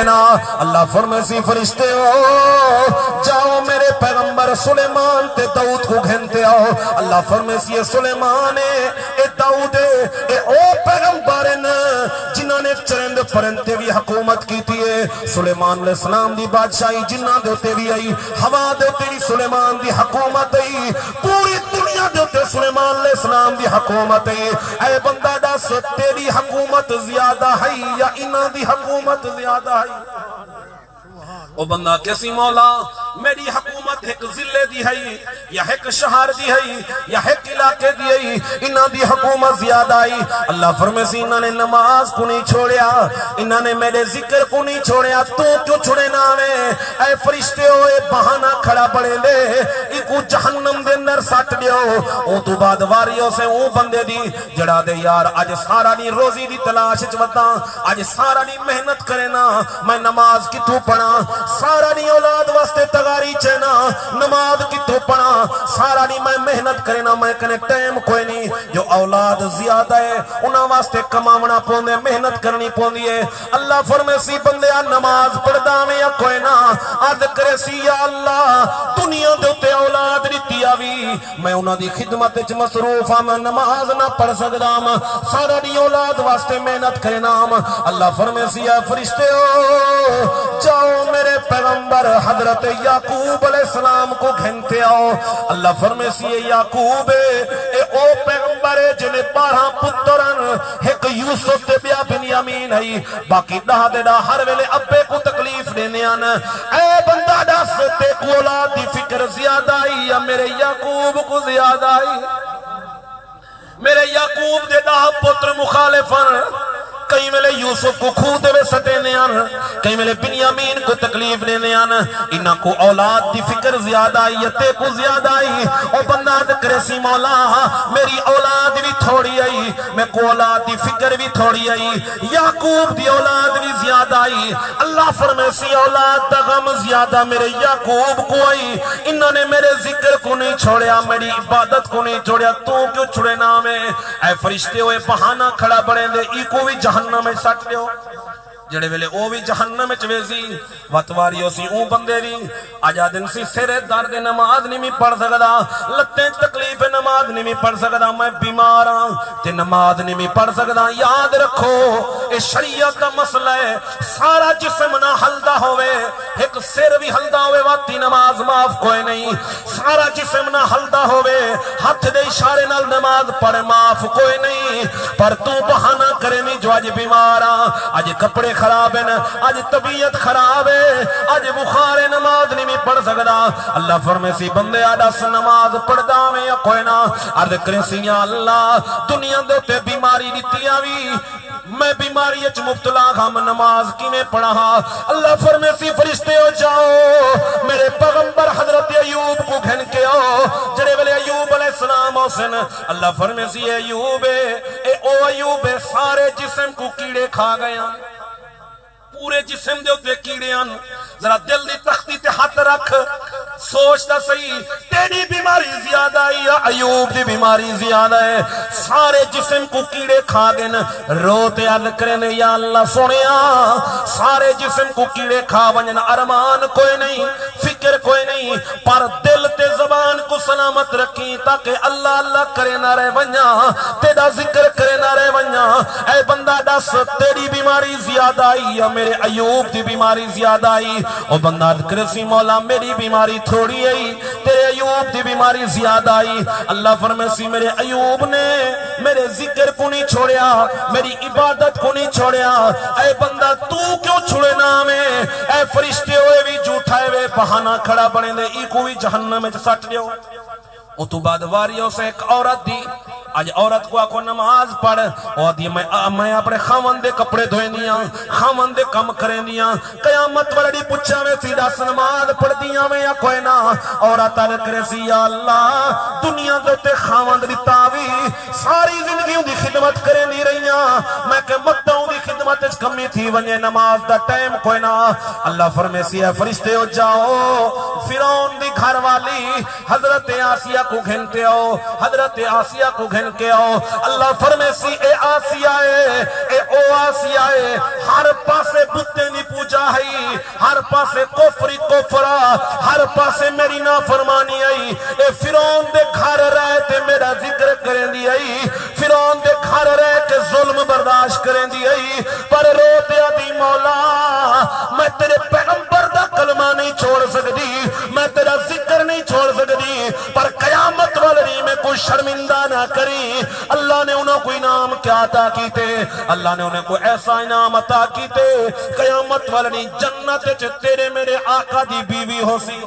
نا اللہ فرمے سی فرشتے ہو جاؤ میرے پیغمبر سلیمان تے داؤد کو گھنتے آؤ اللہ فرمے سی سلیمان اے داؤد اے او پیغمبر جنہوں نے چرند پرندے بھی حکومت کی تھی سلیمان علیہ السلام دی بادشاہی جنہ دیتے بھی آئی ہوا دیتے بھی سلیمان دی حکومت آئی پوری دنیا دیتے سلیمان علیہ السلام دی حکومت آئی اے بندہ دس تیری حکومت زیادہ ہے یا انہ دی حکومت زیادہ ہے او بندہ کیسی مولا میری حکومت ایک ضلع دی ہے یا ایک شہر دی ہے یا ایک علاقے دی ہے انہاں دی حکومت زیادہ آئی اللہ فرمے سی انہاں نے نماز کو نہیں چھوڑیا انہاں نے میرے ذکر کو نہیں چھوڑیا تو کیوں چھوڑے نامے اے فرشتے ہوئے بہانہ کھڑا پڑے لے ایکو جہنم دے اندر سٹ دیو او تو بعد واریوں سے اون بندے دی جڑا دے یار آج سارا نہیں روزی دی تلاش چوتا آج سارا نہیں محنت کرے نا میں نماز کی تو پڑھا سارا نہیں اولاد واسطے تغاری چینا نماز کی تو پڑھا سارا نہیں میں محنت کرنا میں کنے ٹائم کوئی نہیں جو اولاد زیادہ ہے انہاں واسطے کمامنا پوندے محنت کرنی پوندی ہے اللہ فرمے سی بندیا نماز پڑھدا میں یا کوئی نہ عرض کرے سی یا اللہ دنیا دوتے اولاد ریتی آوی میں انہاں دی خدمت اچ مصروف ہاں میں نماز نہ پڑھ سکدا ہاں سارا نہیں اولاد واسطے محنت کرنا اللہ فرمے سی یا فرشتے ہو جاؤ میرے پیغمبر حضرت یعقوب علیہ السلام کو گھنتے آؤ اللہ فرمے سی یعقوب اے او پیغمبر جنہیں 12 پترن ایک یوسف تے بیا بنیامین ہے باقی دہ دے دا ہر ویلے ابے کو تکلیف دینے آنا اے بندہ دس تے کو اولاد دی فکر زیادہ آئی یا میرے یعقوب کو زیادہ آئی میرے یعقوب دے دا پتر مخالفن کئی ملے یوسف کو کھو دے سٹینے آن کئی ملے بنیامین کو تکلیف لینے آن انہاں کو اولاد دی فکر زیادہ آئی یتے کو زیادہ آئی او بندہ دکرے سی مولا میری اولاد بھی تھوڑی آئی میں کو اولاد دی فکر بھی تھوڑی آئی یعقوب دی اولاد بھی زیادہ آئی اللہ فرمے سی اولاد دا غم زیادہ میرے یعقوب کو آئی انہوں نے میرے ذکر کو نہیں چھوڑیا میری عبادت کو نہیں چھوڑیا تو کیوں چھوڑے نامے اے فرشتے ہوئے بہانہ کھڑا بڑھیں دے ای کو بھی جہنم میں سٹ دیو جڑے ویلے او بھی جہنم میں چویزی واتواریوں سی اون بندے بھی آجا دن سی سرے درد نماز نہیں پڑھ سکدا لتیں تکلیف نماز نہیں پڑھ سکدا میں بیمار ہاں تے نماز نہیں پڑھ سکدا یاد رکھو اے شریعت دا مسئلہ ہے سارا جسم نہ ہلدا ہوئے ایک سر بھی ہلدا ہوئے واتی نماز معاف کوئی نہیں سارا جسم نہ ہلدا ہوئے ہاتھ دے اشارے نال نماز پڑھ معاف کوئی نہیں پر تو بہانہ کرے نہیں جو آج بیمار ہاں آج کپڑے خراب ہے آج طبیعت خراب ہے آج بخار نماز نہیں پڑھ سکدا اللہ فرمے سی بندے آدھس نماز پڑھدا میں یا کوئی نہ عرض کرے سی یا اللہ دنیا دے بیماری دیتی آوی میں بیماری اچ مبتلا ہم نماز کی میں پڑھا اللہ فرمے سی فرشتے ہو جاؤ میرے پیغمبر حضرت ایوب کو گھن کے آؤ جڑے والے ایوب علیہ السلام حسن اللہ فرمے سی ایوب اے او ایوب سارے جسم کو کیڑے کھا گئے پورے جسم دے ہوتے کیڑے آن ذرا دل دی تختی تے ہاتھ رکھ سوچتا صحیح تیری بیماری زیادہ ہے یا ایوب دی بیماری زیادہ ہے سارے جسم کو کیڑے کھا گئن روتے عرض کرنے یا اللہ سنیا سارے جسم کو کیڑے کھا ونجن ارمان کوئی نہیں فکر کوئی نہیں پر دل تے زبان کو سلامت رکھی تاکہ اللہ اللہ کرے نہ رہ ونجا تیرا ذکر کرے نہ رہ ونجا اے بندہ دس تیری بیماری زیادہ آئی یا میرے ایوب دی بیماری زیادہ آئی او بندہ کرسی مولا میری بیماری تھوڑی آئی تیرے ایوب دی بیماری زیادہ آئی اللہ فرمے سی میرے ایوب نے میرے ذکر کو نہیں چھوڑیا میری عبادت کو نہیں چھوڑیا اے بندہ تو کیوں چھوڑے نامے اے فرشتے ہوئے بھی جھوٹائے ہوئے بہانہ کھڑا بنے دے ای کو بھی جہنم میں سٹ دیو او تو بعد واریوں سے ایک عورت دی آج عورت کو آکو نماز پڑھ اور دی میں اپنے خامن دے کپڑے دھوئے دیاں خامن دے کم کریں دیاں قیامت والڑی پچھا میں سیدھا نماز پڑھ دیاں میں یا کوئی نہ عورت آل کرے سی یا اللہ دنیا دوتے خامن دی تاوی ساری زندگیوں دی خدمت کریں دی رہیاں میں کہ مدہوں دی خدمت اچ کمی تھی ونجے نماز دا ٹائم کوئی نہ اللہ فرمے سی ہے فرشتے ہو جاؤ فرعون دی گھر والی حضرت آسیہ کو گھنتے ہو حضرت آسیہ کو گھن کے آؤ اللہ فرمے سی اے آسیہ اے او آسیہ ہر پاسے بتے نہیں پوجا تباہی، ہر پاسے کفری کفرا، ہر پاسے میری نافرمانی آئی. اے فرعون دے گھر رہ تے میرا ذکر کریں دی آئی، فرعون دے گھر رہ کے ظلم برداشت کریں دی آئی، پر رو دیا دی مولا میں تیرے پیغمبر دا کلمہ نہیں چھوڑ سکتی، میں تیرا ذکر نہیں چھوڑ سکتی، پر قیامت والی میں کوئی شرمندہ نہ کری. اللہ نے انہوں کو انعام کیا عطا کیتے؟ اللہ نے انہیں کو ایسا انعام عطا کیتے قیامت والی جنت چ تیرے میرے آقا دی بیوی ہو سی.